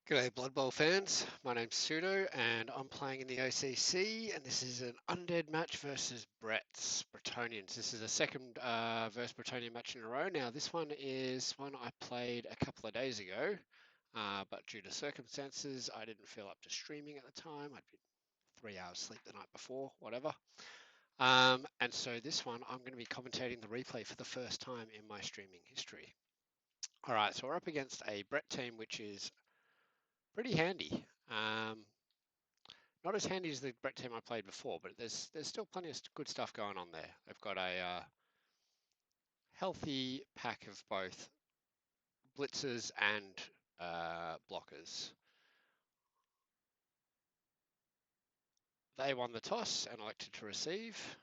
G'day Blood Bowl fans, my name's Pseudo and I'm playing in the OCC and this is an Undead match versus Bretonnians. This is the second versus Bretonnian match in a row. Now this one is one I played a couple of days ago, but due to circumstances I didn't feel up to streaming at the time. I'd been 3 hours sleep the night before, whatever. And so this one I'm going to be commentating the replay for the first time in my streaming history. Alright, so we're up against a Brett team which is pretty handy. Not as handy as the Brett team I played before, but there's still plenty of good stuff going on there. They've got a healthy pack of both blitzers and blockers. They won the toss and elected to receive,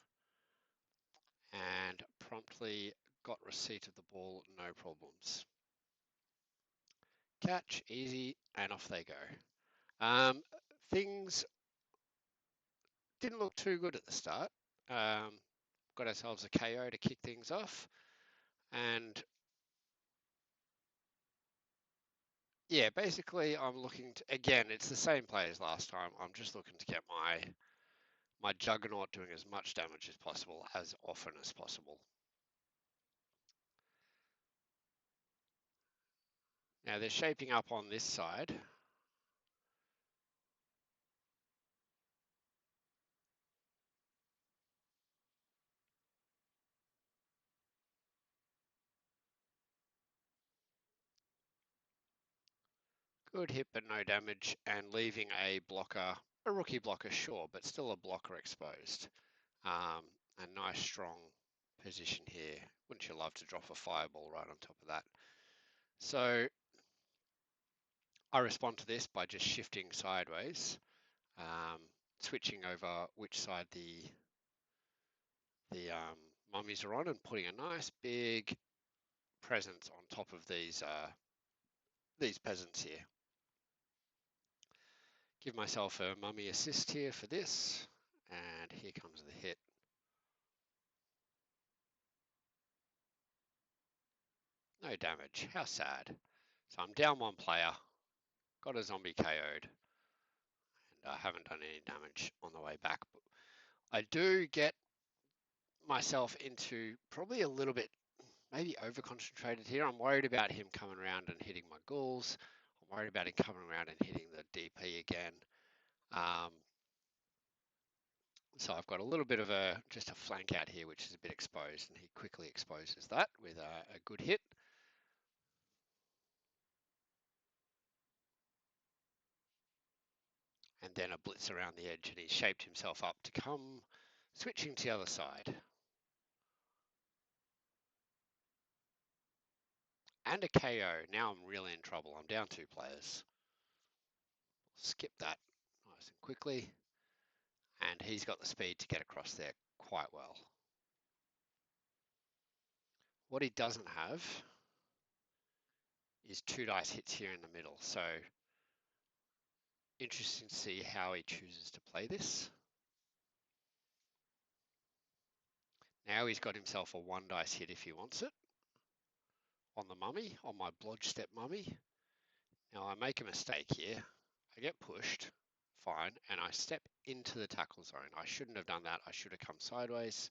and promptly got receipt of the ball, no problems. Catch, easy, and off they go. Things didn't look too good at the start. Got ourselves a KO to kick things off, and yeah, basically I'm looking to, again, it's the same play as last time. I'm just looking to get my Juggernaut doing as much damage as possible, as often as possible. Now they're shaping up on this side. Good hit, but no damage, and leaving a blocker, a rookie blocker, sure, but still a blocker exposed. A nice strong position here. Wouldn't you love to drop a fireball right on top of that? So I respond to this by just shifting sideways, switching over which side the mummies are on and putting a nice big presence on top of these peasants here. Give myself a mummy assist here for this, and here comes the hit. No damage, how sad. So I'm down one player, got a zombie KO'd, and I haven't done any damage on the way back. But I do get myself into probably a little bit maybe over-concentrated here. I'm worried about him coming around and hitting my ghouls. I'm worried about him coming around and hitting the DP again. So I've got a little bit of just a flank out here, which is a bit exposed, and he quickly exposes that with a good hit. And then a blitz around the edge, and he's shaped himself up to come, switching to the other side. And a KO. Now I'm really in trouble. I'm down 2 players. Skip that nice and quickly. And he's got the speed to get across there quite well. What he doesn't have is 2 dice hits here in the middle. So interesting to see how he chooses to play this. Now he's got himself a 1 dice hit if he wants it on the mummy, on my blodge step mummy. Now I make a mistake here. I get pushed, fine, and I step into the tackle zone. I shouldn't have done that. I should have come sideways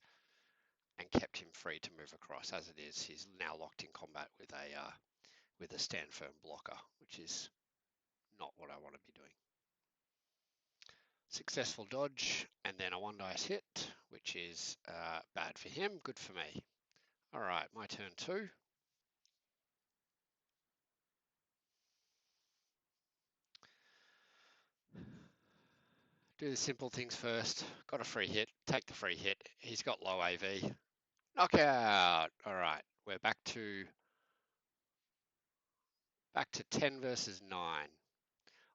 and kept him free to move across. As it is, he's now locked in combat with a stand firm blocker, which is not what I want to be doing. Successful dodge, and then a 1 dice hit, which is bad for him, good for me. All right, my turn 2. Do the simple things first. Got a free hit, take the free hit. He's got low AV. Knockout. All right, we're back to 10 versus 9.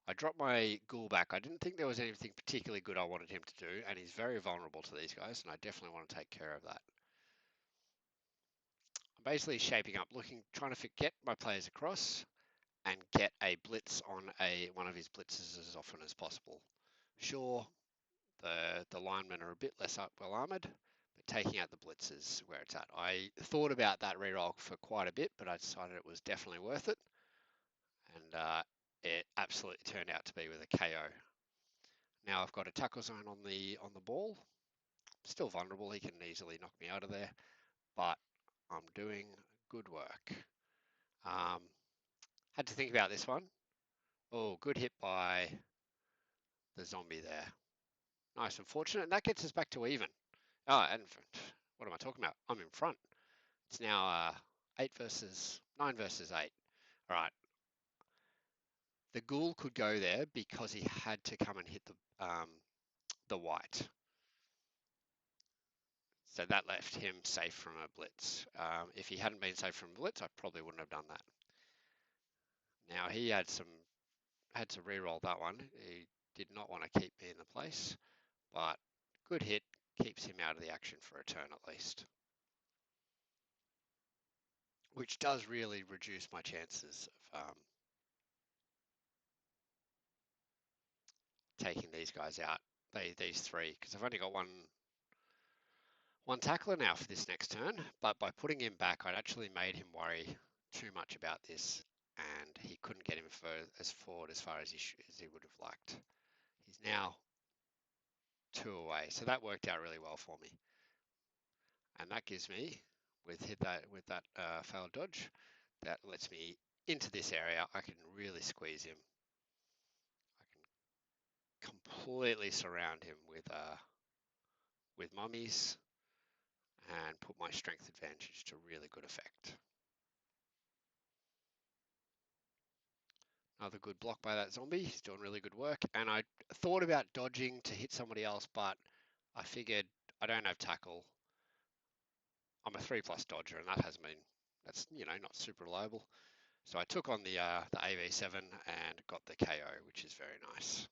I dropped my ghoul back. I didn't think there was anything particularly good I wanted him to do, and he's very vulnerable to these guys, and I definitely want to take care of that. I'm basically shaping up, trying to get my players across and get a blitz on one of his blitzes as often as possible. Sure, the linemen are a bit less well armored, but taking out the blitzes where it's at. I thought about that reroll for quite a bit, but I decided it was definitely worth it. And it absolutely turned out to be with a KO. Now I've got a tackle zone on the ball. Still vulnerable, he can easily knock me out of there, but I'm doing good work. Had to think about this one. Oh, good hit by the zombie there. Nice and fortunate, and that gets us back to even. Oh, and what am I talking about? I'm in front. It's now 9 versus 8. All right. The ghoul could go there because he had to come and hit the white. So that left him safe from a blitz. If he hadn't been safe from a blitz, I probably wouldn't have done that. Now he had to re-roll that one. He did not want to keep me in the place, but good hit keeps him out of the action for a turn at least, which does really reduce my chances of taking these guys out. These three, because I've only got one tackler now for this next turn, but by putting him back, I'd actually made him worry too much about this, and he couldn't get him forward as far as he would have liked. He's now 2 away, so that worked out really well for me, and that gives me with that failed dodge, that lets me into this area. I can really squeeze him. I can completely surround him with mummies and put my strength advantage to really good effect. Another good block by that zombie. He's doing really good work. And I thought about dodging to hit somebody else, but I figured I don't have tackle. I'm a 3+ dodger, and that's not super reliable. So I took on the AV7 and got the KO, which is very nice.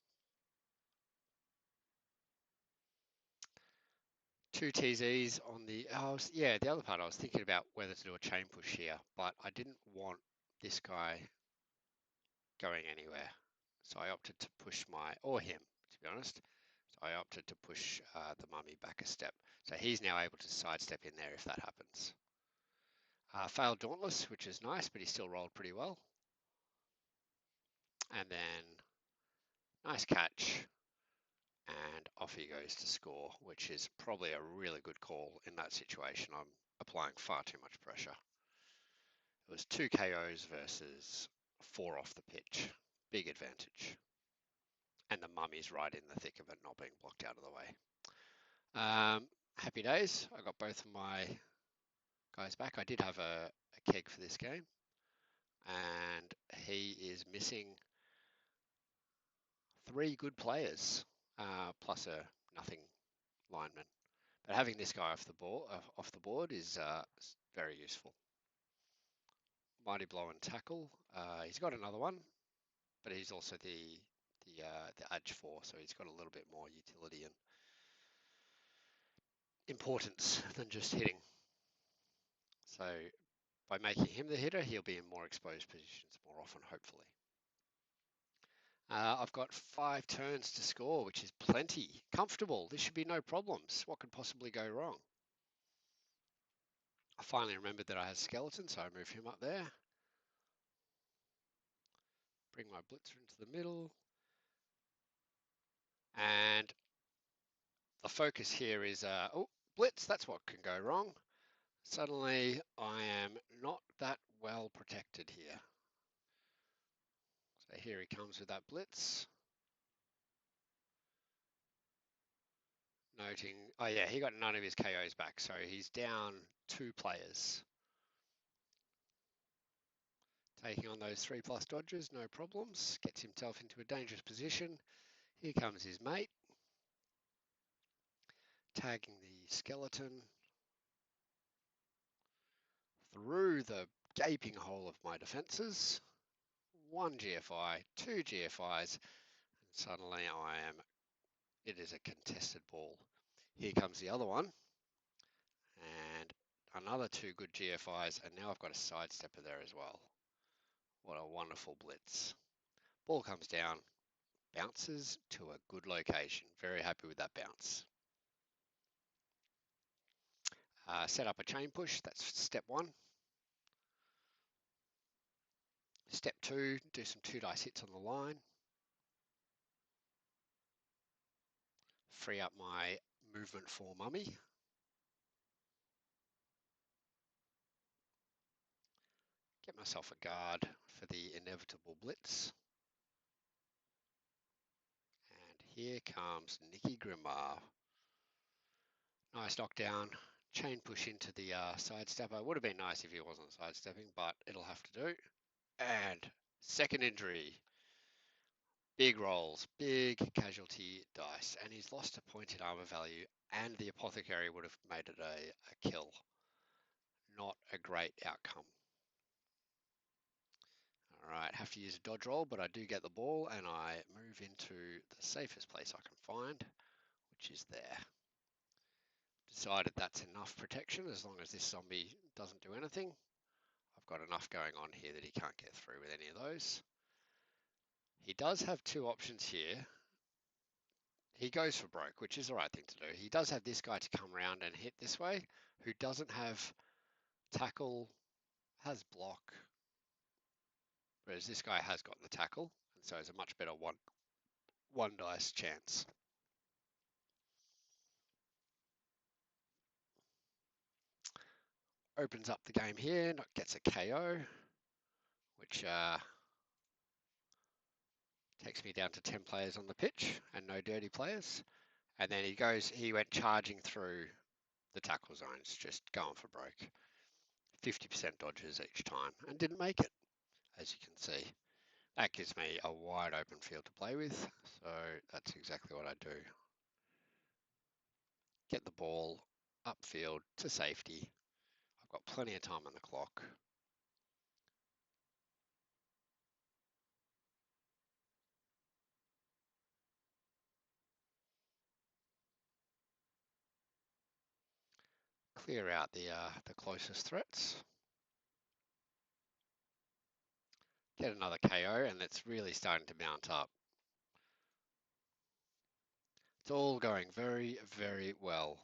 2 TZs on the the other part. I was thinking about whether to do a chain push here, but I didn't want this guy going anywhere. So I opted to push or him, to be honest. So I opted to push the mummy back a step. So he's now able to sidestep in there if that happens. Failed Dauntless, which is nice, but he still rolled pretty well. And then nice catch. And off he goes to score, which is probably a really good call in that situation. I'm applying far too much pressure. It was 2 KOs versus 4 off the pitch. Big advantage. And the mummy's right in the thick of it, not being blocked out of the way. Happy days. I got both of my guys back. I did have a keg for this game, and he is missing 3 good players, plus a nothing lineman. But having this guy off the board is very useful. Mighty blow and tackle. He's got another one, but he's also the edge 4, so he's got a little bit more utility and importance than just hitting. So by making him the hitter, he'll be in more exposed positions more often, hopefully. I've got 5 turns to score, which is plenty. Comfortable. This should be no problems. What could possibly go wrong? I finally remembered that I had skeleton, so I move him up there. Bring my blitzer into the middle. And the focus here is, blitz, that's what can go wrong. Suddenly, I am not that well protected here. So here he comes with that blitz. Noting, oh yeah, he got none of his KOs back, so he's down 2 players. Taking on those 3+ dodgers, no problems. Gets himself into a dangerous position. Here comes his mate. Tagging the skeleton through the gaping hole of my defences. 1 GFI, 2 GFIs, and suddenly it is a contested ball. Here comes the other one, and another 2 good GFIs, and now I've got a sidestepper there as well. What a wonderful blitz. Ball comes down, bounces to a good location. Very happy with that bounce. Set up a chain push, that's step 1. Step 2, do some 2 dice hits on the line. Free up my movement for mummy. Get myself a guard for the inevitable blitz. And here comes Nicky Grimar. Nice knockdown. Chain push into the sidestepper. Would have been nice if he wasn't sidestepping, but it'll have to do. And second injury. Big rolls, big casualty dice. And he's lost a point in armor value, and the apothecary would have made it a kill. Not a great outcome. All right, have to use a dodge roll, but I do get the ball, and I move into the safest place I can find, which is there. Decided that's enough protection as long as this zombie doesn't do anything. I've got enough going on here that he can't get through with any of those. He does have 2 options here. He goes for broke, which is the right thing to do. He does have this guy to come around and hit this way, who doesn't have tackle, has block, whereas this guy has got the tackle, and so it's a much better one dice chance. Opens up the game here, gets a KO, which takes me down to 10 players on the pitch and no dirty players. And then he went charging through the tackle zones, just going for broke. 50% dodges each time and didn't make it, as you can see. That gives me a wide open field to play with, so that's exactly what I do. Get the ball upfield to safety. I've got plenty of time on the clock. Clear out the closest threats. Get another KO, and it's really starting to mount up. It's all going very, very well.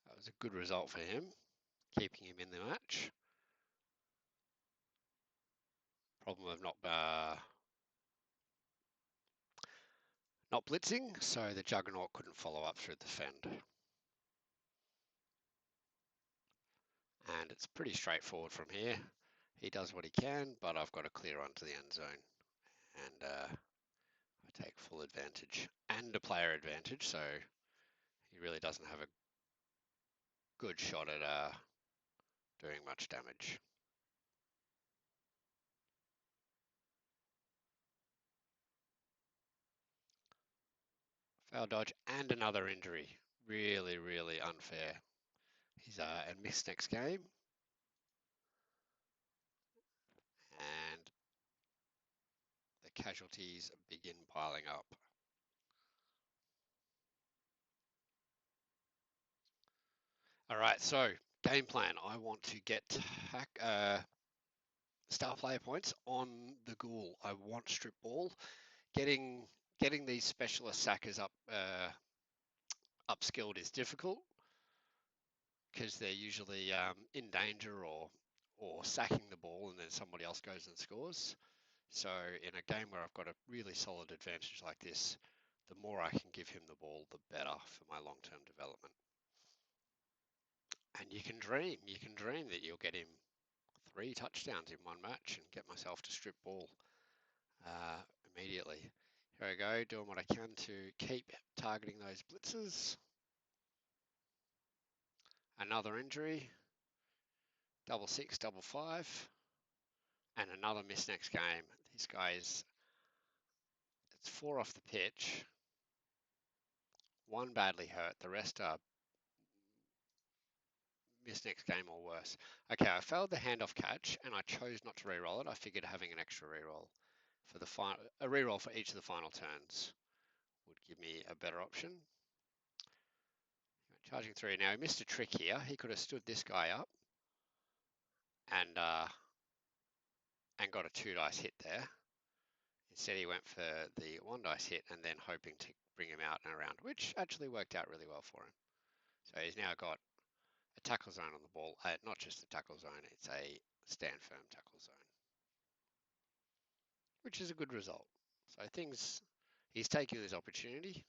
That was a good result for him, keeping him in the match. Problem of not blitzing, so the Juggernaut couldn't follow up through the fend. And it's pretty straightforward from here. He does what he can, but I've got to clear onto the end zone. And I take full advantage and a player advantage, so he really doesn't have a good shot at doing much damage. Foul dodge and another injury. Really, really unfair. He's and missed next game. And the casualties begin piling up. All right, so game plan. I want to get star player points on the ghoul. I want strip ball. Getting these specialist sackers upskilled is difficult because they're usually in danger or sacking the ball, and then somebody else goes and scores. So in a game where I've got a really solid advantage like this, the more I can give him the ball, the better for my long-term development. And you can dream that you'll get him 3 touchdowns in one match and get myself to strip ball immediately. Here I go, doing what I can to keep targeting those blitzes. Another injury, 6, 5, and another miss next game. This guy it's 4 off the pitch, 1 badly hurt, the rest are miss next game or worse. Okay, I failed the handoff catch and I chose not to re-roll it. I figured having an extra re-roll for a re-roll for each of the final turns would give me a better option. Charging through. Now he missed a trick here. He could have stood this guy up and got a 2 dice hit there. Instead, he went for the 1 dice hit and then hoping to bring him out and around, which actually worked out really well for him. So he's now got a tackle zone on the ball. Not just a tackle zone, it's a stand firm tackle zone, which is a good result. So he's taking this opportunity.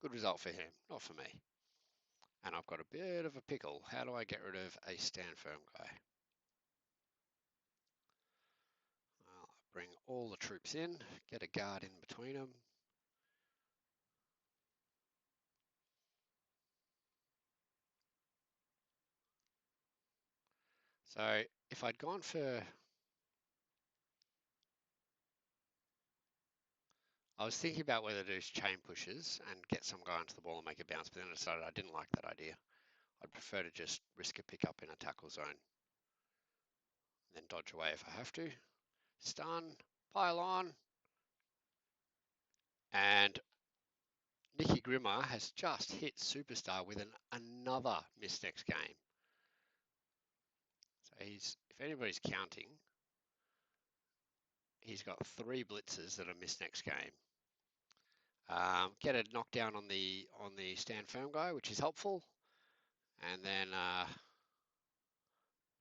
Good result for him, not for me. And I've got a bit of a pickle. How do I get rid of a stand firm guy? Well, I bring all the troops in, get a guard in between them. So if I'd gone for, I was thinking about whether to do chain pushes and get some guy onto the ball and make it bounce, but then I decided I didn't like that idea. I'd prefer to just risk a pickup in a tackle zone, and then dodge away if I have to. Stun, pile on, and Nicky Grimmer has just hit Superstar with another miss next game. So if anybody's counting, he's got 3 blitzes that are missed next game. Get a knockdown on the stand firm guy, which is helpful, and then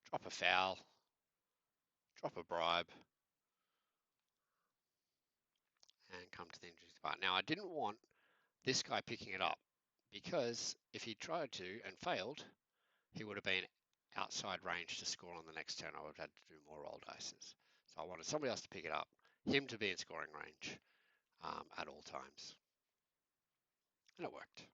drop a foul, drop a bribe, and come to the injuries part. Now, I didn't want this guy picking it up because if he tried to and failed, he would have been outside range to score on the next turn. I would have had to do more roll dices. So I wanted somebody else to pick it up, him to be in scoring range at all times. And it worked.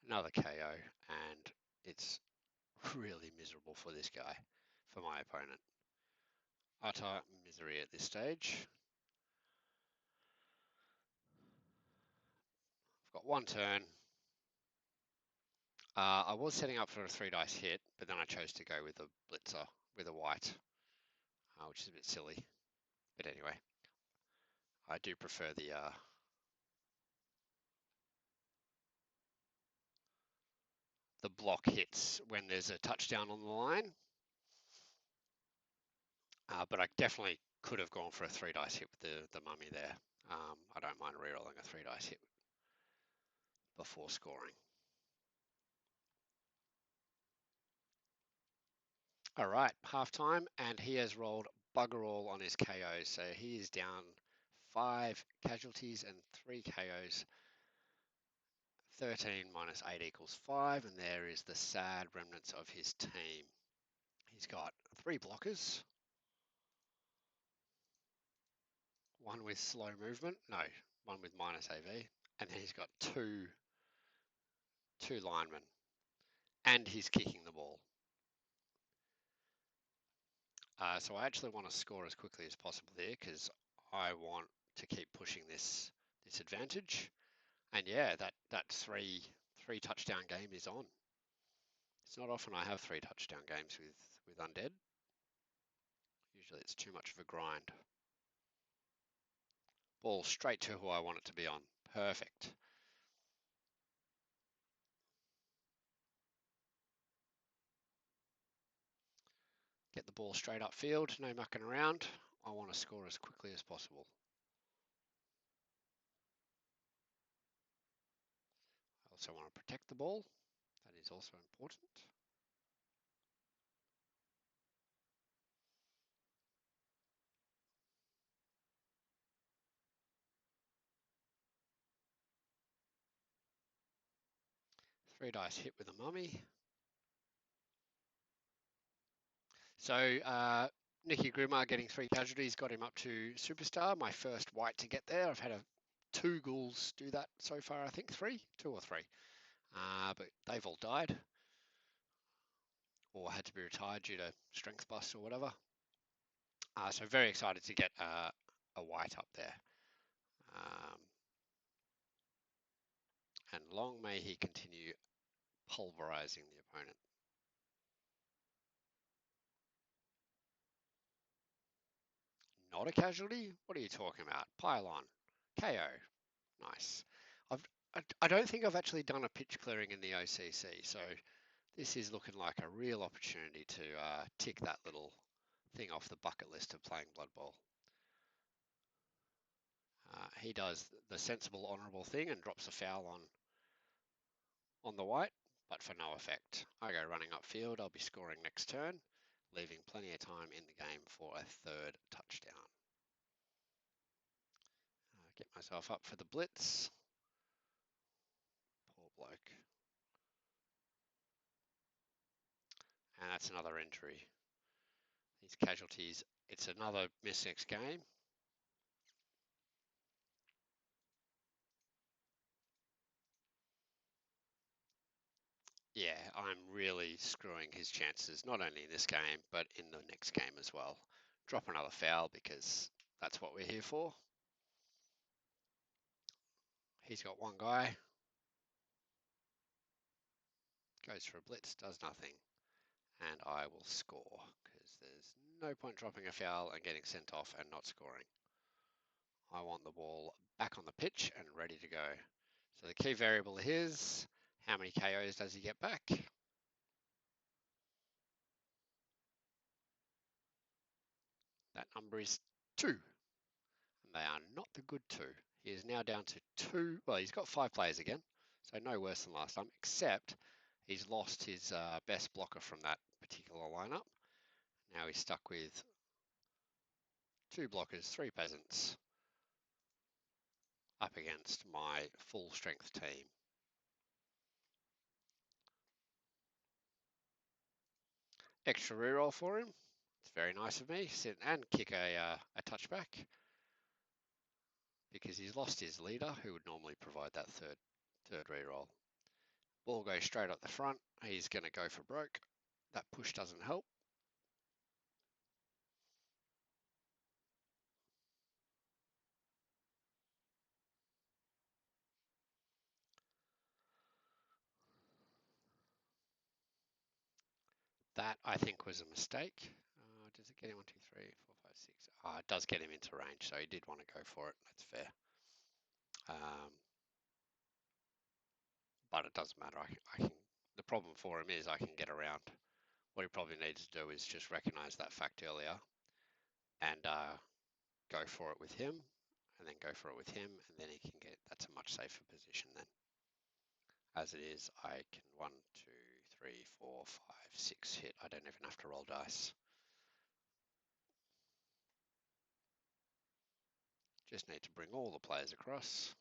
Another KO, and it's really miserable for this guy, for my opponent. Utter misery at this stage. I've got 1 turn. I was setting up for a 3 dice hit, but then I chose to go with a blitzer with a white, which is a bit silly. But anyway, I do prefer the block hits when there's a touchdown on the line. But I definitely could have gone for a 3 dice hit with the mummy there. I don't mind rerolling a 3 dice hit before scoring. All right, halftime, and he has rolled bugger all on his KOs. So he is down 5 casualties and 3 KOs. 13 minus 8 equals 5, and there is the sad remnants of his team. He's got 3 blockers, 1 with slow movement, no, 1 with minus AV, and then he's got two linemen, and he's kicking the ball. So I actually want to score as quickly as possible there because I want to keep pushing this advantage. And yeah, that three touchdown game is on. It's not often I have 3 touchdown games with Undead. Usually it's too much of a grind. Ball straight to who I want it to be on. Perfect. Get the ball straight upfield, no mucking around. I want to score as quickly as possible. I also want to protect the ball. That is also important. Three dice hit with a mummy. So Nicky Grimar getting 3 casualties got him up to Superstar, my first white to get there. I've had 2 ghouls do that so far, I think 2 or 3. But they've all died or had to be retired due to strength bust or whatever. So very excited to get a white up there. And long may he continue pulverizing the opponent. Not a casualty? What are you talking about? Pylon. KO. Nice. I don't think I've actually done a pitch clearing in the OCC, so this is looking like a real opportunity to tick that little thing off the bucket list of playing Blood Bowl. He does the sensible, honourable thing and drops a foul on the white, but for no effect. I go running upfield. I'll be scoring next turn, leaving plenty of time in the game for a third touchdown. Get myself up for the blitz. Poor bloke. And that's another injury. These casualties, it's another miss next game. Yeah, I'm really screwing his chances, not only in this game, but in the next game as well. Drop another foul because that's what we're here for. He's got one guy. Goes for a blitz, does nothing. And I will score because there's no point dropping a foul and getting sent off and not scoring. I want the ball back on the pitch and ready to go. So the key variable is how many KOs does he get back? That number is 2. And they are not the good 2. He is now down to 2. Well, he's got 5 players again, so no worse than last time, except he's lost his best blocker from that particular lineup. Now he's stuck with 2 blockers, 3 peasants up against my full strength team. Extra reroll for him. It's very nice of me. Sit and kick a touchback because he's lost his leader who would normally provide that third reroll. Ball goes straight up the front. He's going to go for broke. That push doesn't help. That I think was a mistake. Does it get him 1, 2, 3, 4, 5, 6? It does get him into range, so he did want to go for it. That's fair. But it doesn't matter. I can. The problem for him is I can get around. What he probably needs to do is just recognize that fact earlier and go for it with him, and then go for it with him, and then he can get. That's a much safer position then. As it is, I can 1, 2, 3, 4, 5, 6 hit. I don't even have to roll dice. Just need to bring all the players across.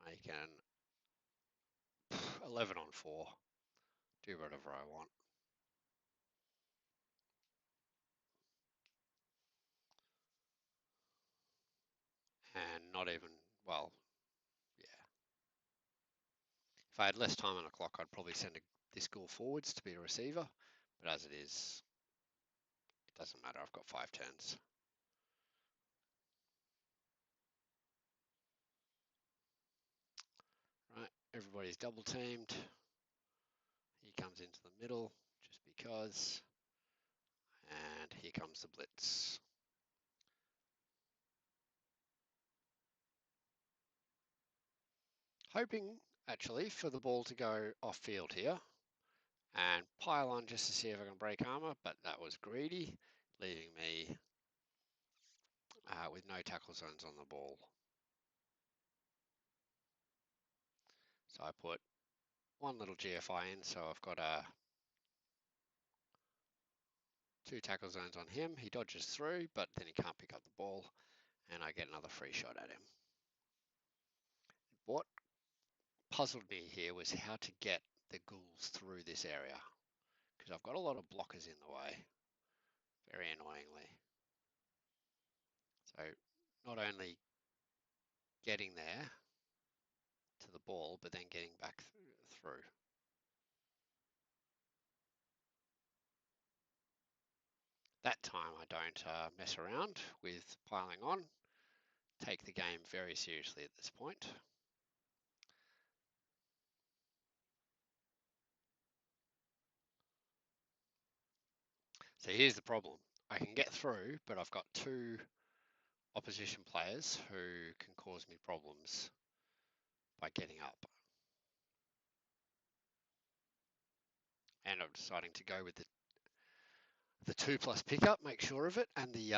Make an 11 on 4. Do whatever I want. And not even, well, yeah. If I had less time on the clock, I'd probably send this ghoul forwards to be a receiver. But as it is, it doesn't matter. I've got 5 turns. Right, everybody's double teamed. He comes into the middle just because. And here comes the blitz. Hoping, actually, for the ball to go off field here and pile on just to see if I can break armor, but that was greedy, leaving me with no tackle zones on the ball. So I put one little GFI in, so I've got 2 tackle zones on him. He dodges through, but then he can't pick up the ball, and I get another free shot at him. What puzzled me here was how to get the ghouls through this area, because I've got a lot of blockers in the way, very annoyingly. So not only getting there to the ball, but then getting back through. That time I don't mess around with piling on, take the game very seriously at this point. So here's the problem. I can get through, but I've got two opposition players who can cause me problems by getting up. And I'm deciding to go with the 2+ pickup, make sure of it, and the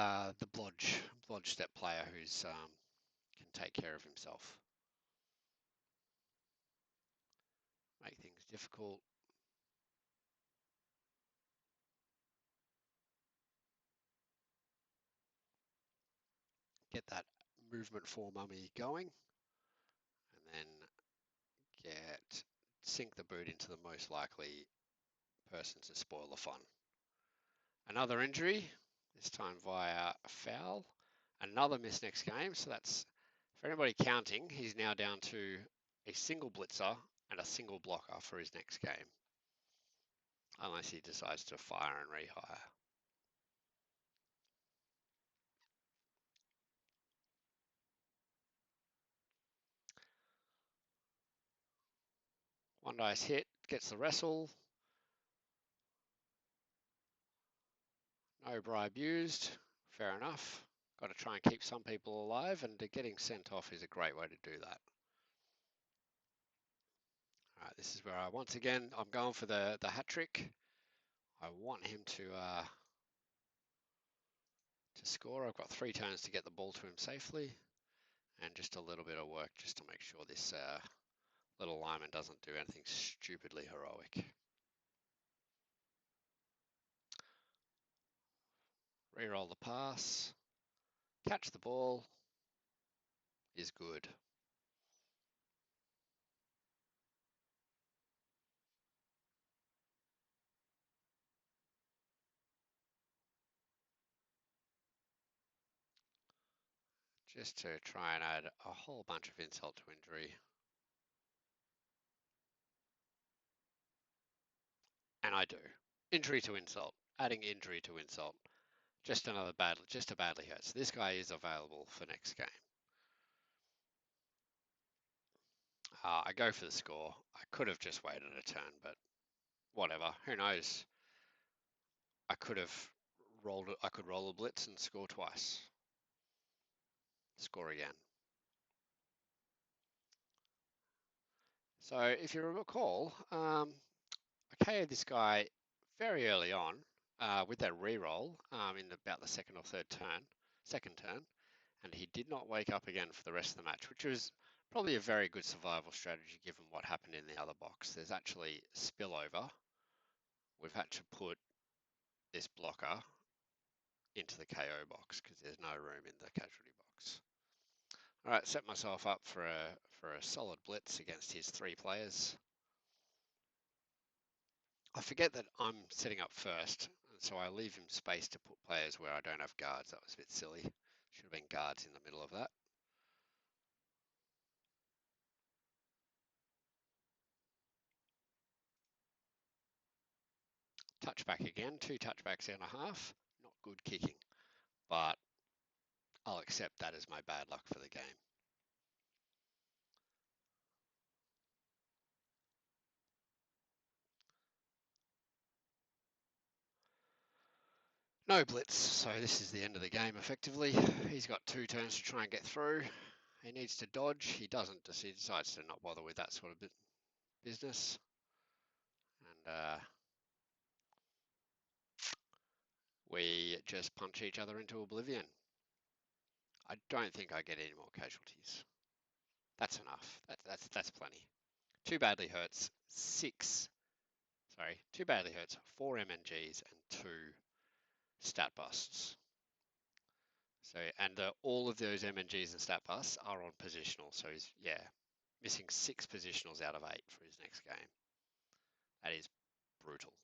blodge step player who's can take care of himself. Make things difficult. Get that movement for mummy going, and then sink the boot into the most likely person to spoil the fun. Another injury, this time via a foul. Another miss next game, so that's, for anybody counting, he's now down to a single blitzer and a single blocker for his next game, unless he decides to fire and rehire. One dice hit, gets the wrestle. No bribe used, fair enough. Got to try and keep some people alive, and getting sent off is a great way to do that. All right, this is where once again, I'm going for the hat trick. I want him to score. I've got 3 turns to get the ball to him safely, and just a little bit of work just to make sure this little lineman doesn't do anything stupidly heroic. Reroll the pass, catch the ball is good. Just to try and add a whole bunch of insult to injury. And I do. Injury to insult. Adding injury to insult. Just a badly hurt. So this guy is available for next game. I go for the score. I could have just waited a turn, but whatever. Who knows? I could roll a blitz and score twice. Score again. So if you recall, I KO'd this guy very early on with that reroll in about the second turn, and he did not wake up again for the rest of the match, which was probably a very good survival strategy given what happened in the other box. There's actually spillover. We've had to put this blocker into the KO box because there's no room in the casualty box. All right, set myself up for a solid blitz against his 3 players. I forget that I'm setting up first, and so I leave him space to put players where I don't have guards. That was a bit silly. Should have been guards in the middle of that. Touchback again, 2 touchbacks and a half. Not good kicking, but I'll accept that as my bad luck for the game. No blitz, so this is the end of the game effectively. He's got 2 turns to try and get through. He needs to dodge. He doesn't. He decides to not bother with that sort of business. And we just punch each other into oblivion. I don't think I get any more casualties. That's enough. That's plenty. 2 badly hurts, 2 badly hurts, 4 MNGs and 2 stat busts. So, and all of those MNGs and stat busts are on positional. So he's, missing 6 positionals out of 8 for his next game. That is brutal.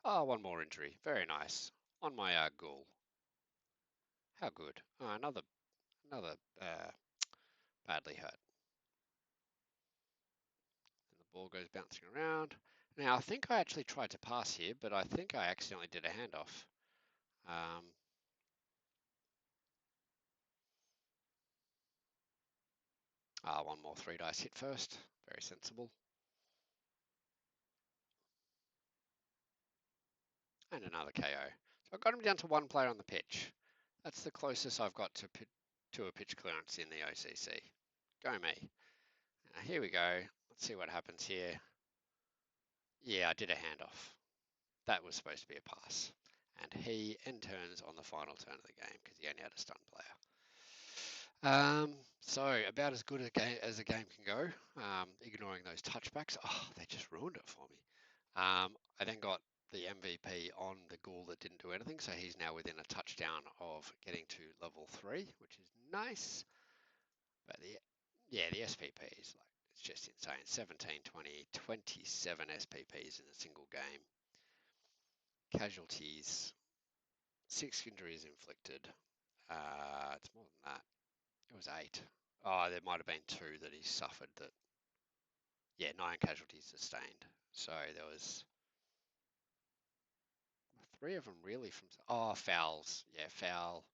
Oh, 1 more injury. Very nice. On my ghoul. How good. Oh, another badly hurt. And the ball goes bouncing around. Now, I think I actually tried to pass here, but I think I accidentally did a handoff. 1 more 3 dice hit first. Very sensible. And another KO. So I've got him down to one player on the pitch. That's the closest I've got to a pitch clearance in the OCC. Go me. Here we go. Let's see what happens here. Yeah, I did a handoff. That was supposed to be a pass. And he end turns on the final turn of the game because he only had a stun player. So about as good a game as a game can go, ignoring those touchbacks. Oh, they just ruined it for me. I then got the MVP on the ghoul that didn't do anything, so he's now within a touchdown of getting to level 3, which is nice. But the SPP is like, it's just insane. 17, 20, 27 SPPs in a single game. Casualties, 6 injuries inflicted. It's more than that. It was 8. Oh, there might have been 2 that he suffered that. Yeah, 9 casualties sustained. So there was 3 of them really from, oh, fouls. Yeah, foul,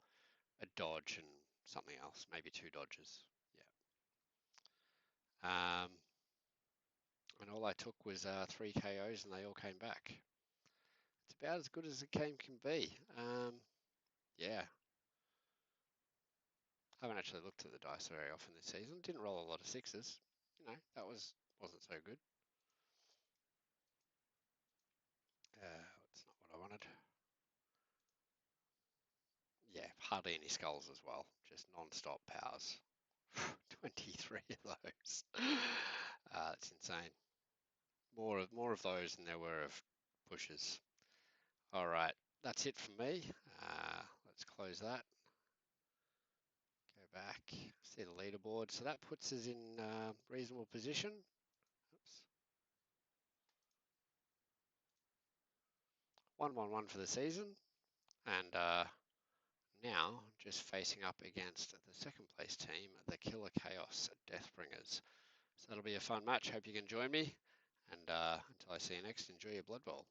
a dodge and something else, maybe 2 dodges. Yeah. And all I took was 3 KOs and they all came back. It's about as good as a game can be. Yeah. I haven't actually looked at the dice very often this season. Didn't roll a lot of 6s. You know, that wasn't so good. It's not what I wanted. Yeah, hardly any skulls as well. Just non-stop powers. 23 of those. That's insane. More of those than there were of pushes. All right, that's it from me. Let's close that. Go back, see the leaderboard. So that puts us in reasonable position. Oops. 1-1-1 for the season, and now just facing up against the second place team, the Killer Chaos Deathbringers. So that'll be a fun match. Hope you can join me. And until I see you next, enjoy your Blood Bowl.